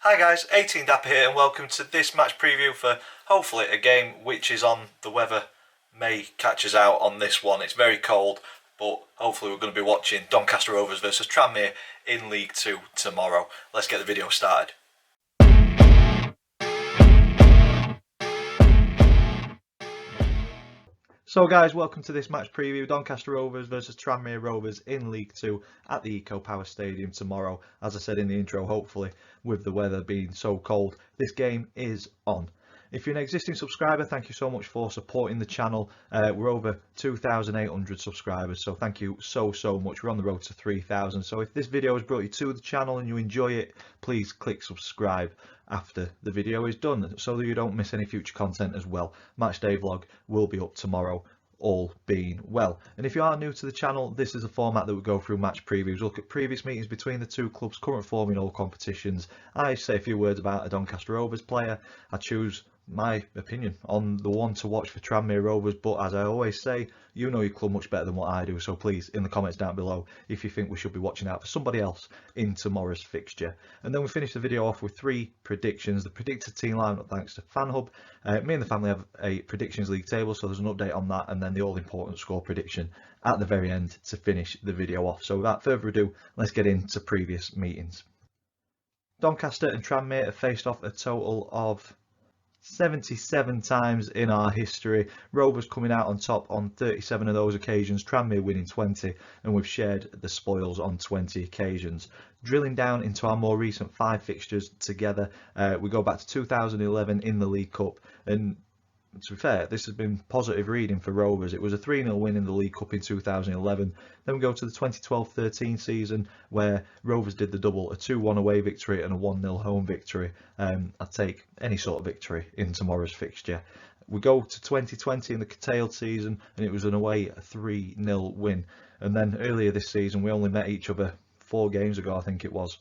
Hi guys, 18 Dapper here and welcome to this match preview for hopefully a game which is on. The weather may catch us out on this one. It's very cold, but hopefully we're going to be watching Doncaster Rovers versus Tranmere in League 2 tomorrow. Let's get the video started. So guys, welcome to this match preview. Doncaster Rovers versus Tranmere Rovers in League 2 at the Eco Power Stadium tomorrow. As I said in the intro, hopefully with the weather being so cold, this game is on. If you're an existing subscriber, thank you so much for supporting the channel. We're over 2,800 subscribers, so thank you so much. We're on the road to 3,000. So if this video has brought you to the channel and you enjoy it, please click subscribe after the video is done so that you don't miss any future content as well. Matchday vlog will be up tomorrow, all being well. And if you are new to the channel, this is a format that we go through match previews, look at previous meetings between the two clubs, current form in all competitions. I say a few words about a Doncaster Rovers player. I choose my opinion on the one to watch for Tranmere Rovers, but as I always say, you know your club much better than what I do, so please in the comments down below if you think we should be watching out for somebody else in tomorrow's fixture. And then we finish the video off with 3 predictions. The predicted team lineup thanks to FanHub. Me and the family have a predictions league table, so there's an update on that, and then the all important score prediction at the very end to finish the video off. So without further ado, let's get into previous meetings. Doncaster and Tranmere have faced off a total of 77 times in our history. Rovers coming out on top on 37 of those occasions, Tranmere winning 20, and we've shared the spoils on 20 occasions. Drilling down into our more recent 5 fixtures together, we go back to 2011 in the League Cup, and to be fair, this has been positive reading for Rovers. It was a 3-0 win in the League Cup in 2011. Then we go to the 2012-13 season where Rovers did the double, a 2-1 away victory and a 1-0 home victory. I'd take any sort of victory in tomorrow's fixture. We go to 2020 in the curtailed season and it was an away 3-0 win. And then earlier this season we only met each other 4 games ago, I think it was,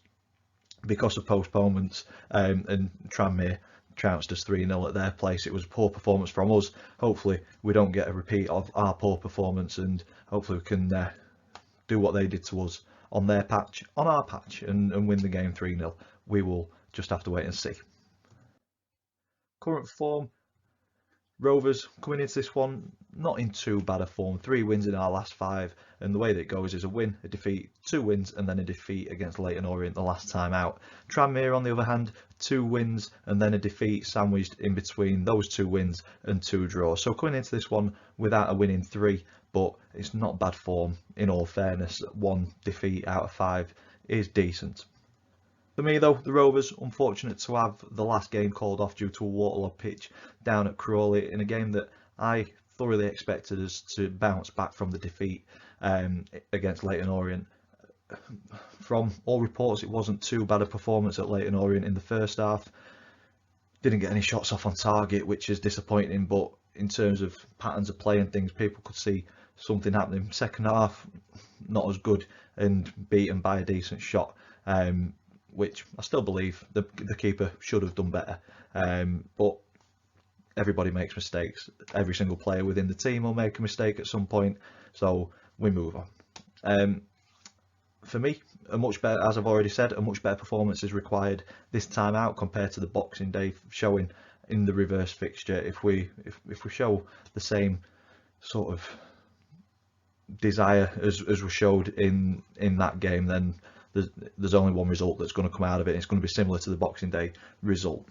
because of postponements, and Tranmere trounced us 3-0 at their place. It was a poor performance from us. Hopefully we don't get a repeat of our poor performance, and hopefully we can do what they did to us on their patch, on our patch, and win the game 3-0. We will just have to wait and see. Current form, Rovers coming into this one not in too bad a form. 3 wins in our last 5, and the way that it goes is a win, a defeat, 2 wins, and then a defeat against Leyton Orient the last time out. Tranmere, on the other hand, 2 wins and then a defeat sandwiched in between those 2 wins and 2 draws. So coming into this one without a win in 3, but it's not bad form in all fairness. 1 defeat out of 5 is decent. For me though, the Rovers, unfortunate to have the last game called off due to a waterlogged pitch down at Crawley in a game that I thoroughly expected us to bounce back from the defeat against Leyton Orient. From all reports, it wasn't too bad a performance at Leyton Orient in the first half. Didn't get any shots off on target, which is disappointing, but in terms of patterns of play and things, people could see something happening. Second half, not as good and beaten by a decent shot. Which I still believe the keeper should have done better, but everybody makes mistakes. Every single player within the team will make a mistake at some point, so we move on. For me, a much better, as I've already said, a much better performance is required this time out compared to the Boxing Day showing in the reverse fixture. If we show the same sort of desire as we showed in that game, then there's only one result that's going to come out of it. It's going to be similar to the Boxing Day result.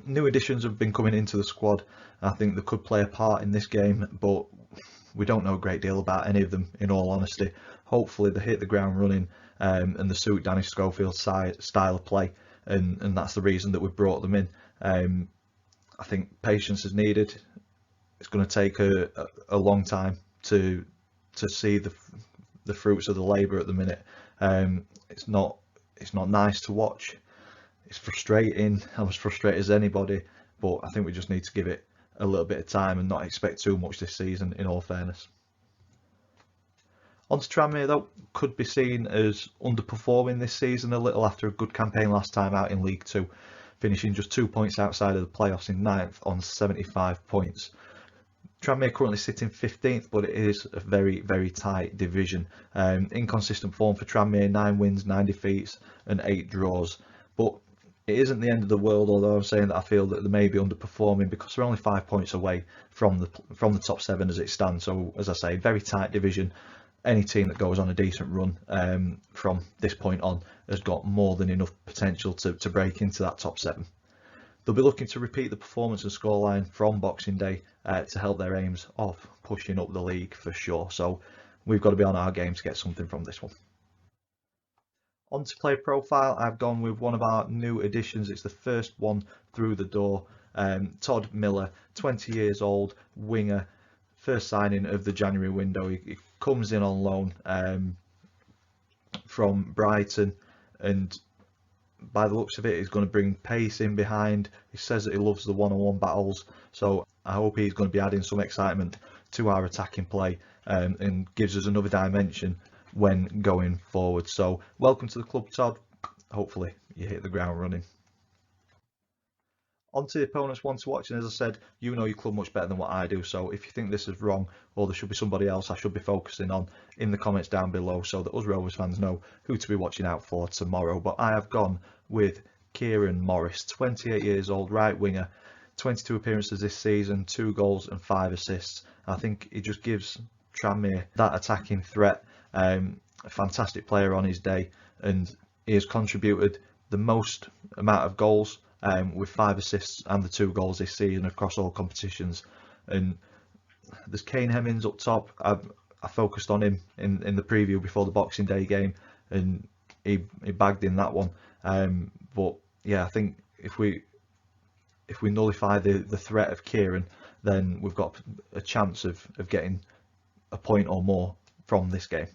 New additions have been coming into the squad. I think they could play a part in this game, but we don't know a great deal about any of them, in all honesty. Hopefully they hit the ground running and they suit Danny Schofield's style of play, and that's the reason that we've brought them in. I think patience is needed. It's going to take a long time to see the fruits of the labour at the minute. It's not nice to watch. It's frustrating. I'm as frustrated as anybody, but I think we just need to give it a little bit of time and not expect too much this season, in all fairness. On to Tranmere though, could be seen as underperforming this season a little after a good campaign last time out in League 2, finishing just 2 points outside of the playoffs in 9th on 75 points. Tranmere currently sitting 15th, but it is a very tight division. Inconsistent form for Tranmere, 9 wins, 9 defeats and 8 draws. But It isn't the end of the world, although I'm saying that I feel that they may be underperforming because they're only 5 points away from the top 7 as it stands. So as I say, very tight division. Any team that goes on a decent run from this point on has got more than enough potential to break into that top 7. They'll be looking to repeat the performance and scoreline from Boxing Day to help their aims of pushing up the league for sure. So we've got to be on our game to get something from this one. On to player profile, I've gone with one of our new additions. It's the first one through the door. Todd Miller, 20 years old, winger, first signing of the January window. He comes in on loan from Brighton, and by the looks of it, he's going to bring pace in behind. He says that he loves the one-on-one battles, so I hope he's going to be adding some excitement to our attacking play and gives us another dimension when going forward. So welcome to the club, Todd. Hopefully you hit the ground running. On to the opponent's one to watch, and as I said, you know your club much better than what I do, so if you think this is wrong or there should be somebody else I should be focusing on, in the comments down below so that us Rovers fans know who to be watching out for tomorrow. But I have gone with Kieran Morris, 28 years old, right winger, 22 appearances this season, 2 goals and 5 assists. I think he just gives Tranmere that attacking threat. A fantastic player on his day, and he has contributed the most amount of goals with 5 assists and the 2 goals this season across all competitions. And there's Kane Hemmings up top. I focused on him in the preview before the Boxing Day game, and he bagged in that one. But yeah, I think if we nullify the threat of Kieran, then we've got a chance of getting a point or more from this game.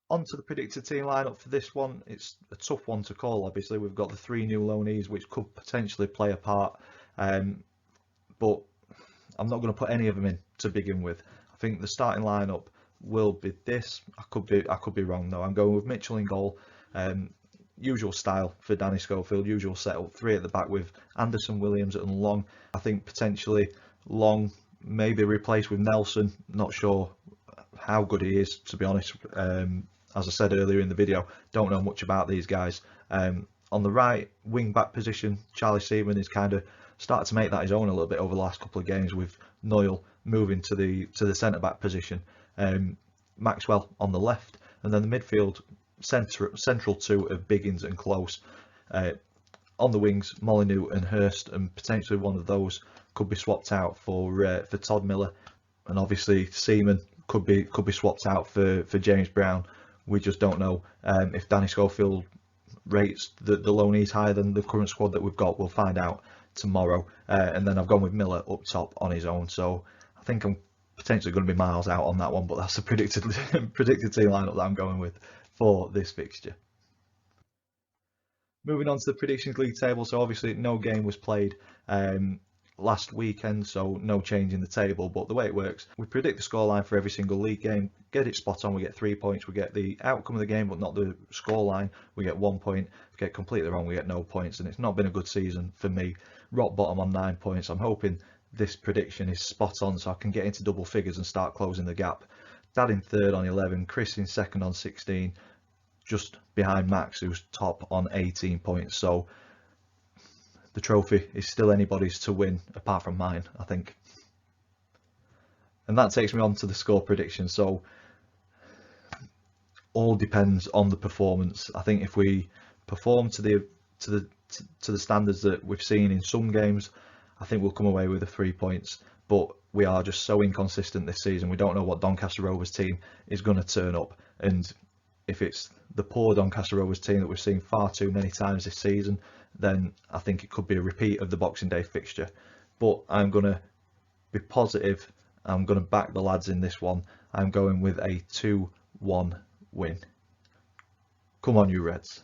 On to the predicted team lineup for this one. It's a tough one to call, obviously. We've got the 3 new loanees which could potentially play a part, but I'm not going to put any of them in to begin with. I think the starting lineup will be this. I could be wrong though. I'm going with Mitchell in goal. Usual style for Danny Schofield, usual setup, 3 at the back with Anderson, Williams and Long. I think potentially Long maybe replaced with Nelson. Not sure how good he is, to be honest. As I said earlier in the video, don't know much about these guys. On the right wing back position, Charlie Seaman is kind of started to make that his own a little bit over the last couple of games, with Noyle moving to the centre back position. Maxwell on the left, and then the midfield central 2 of Biggins and Close. On the wings, Molyneux and Hurst, and potentially one of those could be swapped out for Todd Miller, and obviously Seaman could be swapped out for James Brown. We just don't know if Danny Schofield rates the loanees higher than the current squad that we've got. We'll find out tomorrow. And then I've gone with Miller up top on his own, so I think I'm potentially going to be miles out on that one, but that's the predicted team lineup that I'm going with for this fixture. Moving on to the Predictions League table, so obviously no game was played last weekend, so no change in the table. But the way it works, we predict the scoreline for every single league game, get it spot on, we get 3 points. We get the outcome of the game but not the scoreline, we get 1 point. If we get completely wrong, we get no points, and it's not been a good season for me. Rock bottom on 9 points. I'm hoping this prediction is spot on so I can get into double figures and start closing the gap. Dad in 3rd on 11, Chris in 2nd on 16, just behind Max, who's top on 18 points. So the trophy is still anybody's to win, apart from mine, I think. And that takes me on to the score prediction. So all depends on the performance. I think if we perform to the standards that we've seen in some games, I think we'll come away with the 3 points. But we are just so inconsistent this season. We don't know what Doncaster Rovers team is going to turn up, and if it's the poor Doncaster Rovers team that we've seen far too many times this season, then I think it could be a repeat of the Boxing Day fixture. But I'm going to be positive. I'm going to back the lads in this one. I'm going with a 2-1 win. Come on, you Reds.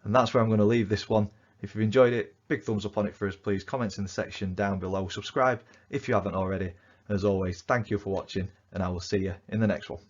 And that's where I'm going to leave this one. If you've enjoyed it, big thumbs up on it for us, please. Comments in the section down below. Subscribe if you haven't already. As always, thank you for watching, and I will see you in the next one.